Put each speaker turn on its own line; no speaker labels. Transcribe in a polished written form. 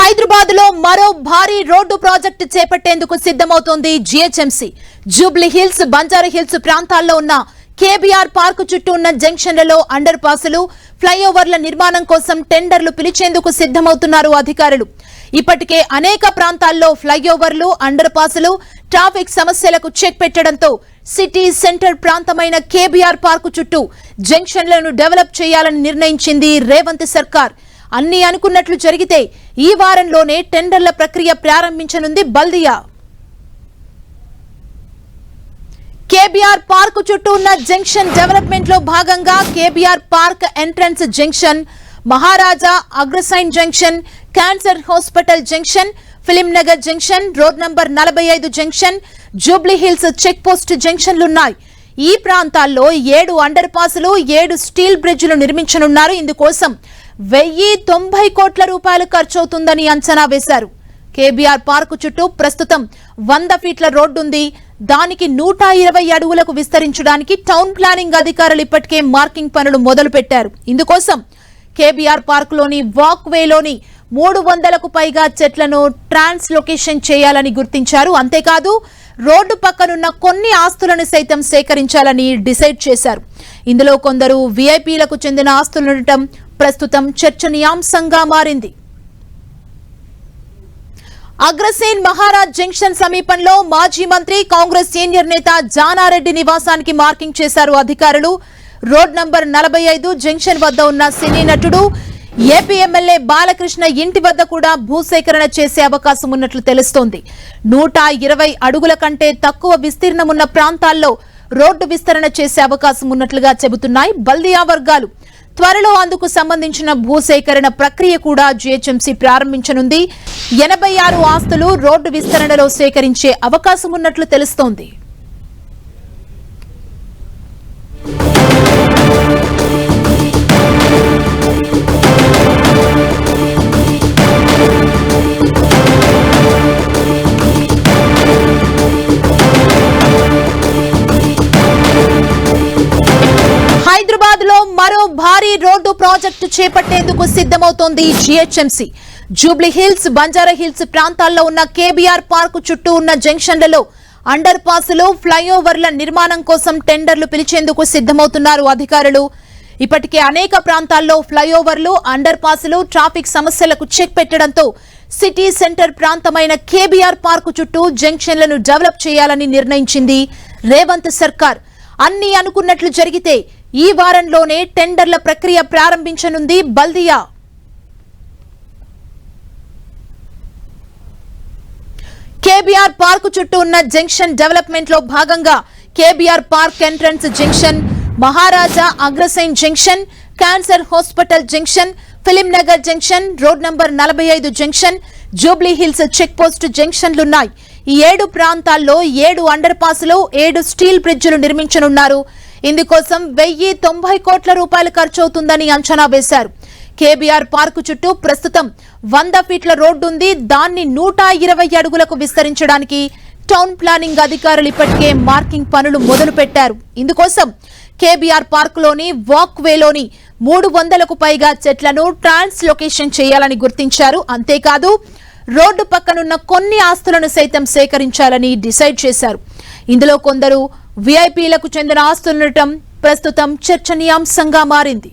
హైదరాబాద్ లో మరో భారీ రోడ్డు ప్రాజెక్టు చేపట్టేందుకు సిద్ధమవుతోంది GHMC. Jubilee hills, Banjara hills ప్రాంతాల్లో ఉన్న కేబీఆర్ పార్క్ చుట్టూ ఉన్న జంక్షన్లలో అండర్ పాసులు, ఫ్లైఓవర్ల నిర్మాణం కోసం టెండర్లు పిలిచేందుకు సిద్ధమవుతున్నారు అధికారులు. ఇప్పటికే అనేక ప్రాంతాల్లో ఫ్లైఓవర్లు, అండర్ పాసులు, ట్రాఫిక్ సమస్యలకు చెక్ పెట్టడంతో సిటీ సెంటర్ ప్రాంతమైన కేబీఆర్ పార్క్ చుట్టూ జంక్షన్లను డెవలప్ చేయాలని నిర్ణయించింది రేవంత్ సర్కార్. అన్ని అనుకున్నట్లు జరిగితే ఈ వారంలోనే టెండర్ల ప్రక్రియ ప్రారంభించనుంది బల్దియా. కేబీఆర్ పార్క్ చుట్టూ ఉన్న జంక్షన్ డెవలప్మెంట్ లో భాగంగా KBR Park entrance junction, Maharaja Agrasen junction, cancer hospital junction, Film Nagar junction, road number 45 junction, Jubilee Hills check post జంక్షన్లున్నాయి. ఈ ప్రాంతాల్లో 7 అండర్ పాసులు, 7 స్టీల్ బ్రిడ్జ్లు నిర్మించనున్నారు. ఇందుకోసం 1090 కోట్ల రూపాయలు ఖర్చవుతుందని అంచనా వేశారు. కేబీఆర్ పార్కు చుట్టూ ప్రస్తుతం 100 ఫీట్ల రోడ్డుంది. దానికి 120 అడుగులకు విస్తరించడానికి టౌన్ ప్లానింగ్ అధికారులు ఇప్పటికే మార్కింగ్ పనులు మొదలు పెట్టారు. ఇందుకోసం కేబీఆర్ పార్కులోని వాక్ వేలోని 300కు పైగా చెట్లను ట్రాన్స్లొకేషన్ చేయాలని గుర్తించారు. అంతేకాదు రోడ్డు పక్కనున్న కొన్ని ఆస్తులను సైతం సేకరించాలని డిసైడ్ చేశారు. ఇందులో కొందరు వీఐపీలకు చెందిన ఆస్తులుండటం ప్రస్తుతం చర్చనీయాంశంగా మారింది. అగ్రసేన్ మహారాజ్ జంక్షన్ సమీపంలో మాజీ మంత్రి, కాంగ్రెస్ సీనియర్ నేత జానారెడ్డి నివాసానికి మార్కింగ్ చేశారు అధికారులు. రోడ్ నంబర్ 45 జంక్షన్ వద్ద ఉన్న సినీ నటుడు, ఏపీ ఎమ్మెల్యే బాలకృష్ణ ఇంటి వద్ద కూడా భూసేకరణ చేసే అవకాశం ఉన్నట్లు తెలుస్తోంది. 120 అడుగుల కంటే తక్కువ విస్తీర్ణం ఉన్న ప్రాంతాల్లో రోడ్డు విస్తరణ చేసే అవకాశం ఉన్నట్లుగా చెబుతున్నాయి బల్దియా వర్గాలు. త్వరలో అందుకు సంబంధించిన భూసేకరణ ప్రక్రియ కూడా జీహెచ్ఎంసీ ప్రారంభించనుంది. 86 ఆస్తులు రోడ్డు విస్తరణలో సేకరించే అవకాశం ఉన్నట్లు తెలుస్తోంది. హైదరాబాద్ లో మరో భారీ రోడ్డు ప్రాజెక్టు చేపట్టేందుకు సిద్ధమవుతోంది GHMC. Jubilee hills, Banjara hills ప్రాంతాల్లో ఉన్న కేబీఆర్ పార్క్ చుట్టూ ఉన్న జంక్షన్లలో అండర్ పాసులు, ఫ్లైఓవర్ల నిర్మాణం కోసం టెండర్లు పిలిచేందుకు సిద్ధమవుతున్నారు అధికారులు. ఇప్పటికే అనేక ప్రాంతాల్లో ఫ్లైఓవర్లు, అండర్ పాసులు, ట్రాఫిక్ సమస్యలకు చెక్ పెట్టడంతో సిటీ సెంటర్ ప్రాంతమైన కేబీఆర్ పార్క్ చుట్టూ జంక్షన్లను డెవలప్ చేయాలని నిర్ణయించింది రేవంత్ సర్కార్. అన్ని అనుకున్నట్లు జరిగితే ఈ వారంలోనే టెండర్ల ప్రక్రియ ప్రారంభించనుంది బల్దియా. కేబీఆర్ పార్క్ చుట్టూ ఉన్న జంక్షన్ డెవలప్మెంట్ లో భాగంగా KBR Park entrance junction, Maharaja Agrasen junction, cancer hospital junction, Film Nagar junction, road number 45 junction, Jubilee Hills check post జంక్షన్లున్నాయి. ఈ 7 ప్రాంతాల్లో 7 అండర్ పాసులు, 7 స్టీల్ బ్రిడ్జ్లు నిర్మించనున్నారు. ఇందుకోసం 1090 కోట్ల రూపాయలు ఖర్చవుతుందని అంచనా వేశారు. కేబీఆర్ పార్కు చుట్టూ ప్రస్తుతం 100 ఫీట్ల రోడ్డుంది. దాన్ని 120 అడుగులకు విస్తరించడానికి టౌన్ ప్లానింగ్ అధికారులు ఇప్పటికే మార్కింగ్ పనులు మొదలు పెట్టారు. ఇందుకోసం కేబీఆర్ పార్కులోని వాక్ వేలోని 300కు పైగా చెట్లను ట్రాన్స్లొకేషన్ చేయాలని గుర్తించారు. అంతేకాదు రోడ్డు పక్కనున్న కొన్ని ఆస్తులను సైతం సేకరించాలని డిసైడ్ చేశారు. ఇందులో కొందరు వీఐపీలకు చెందిన ఆస్తులుండటం ప్రస్తుతం చర్చనీయాంశంగా మారింది.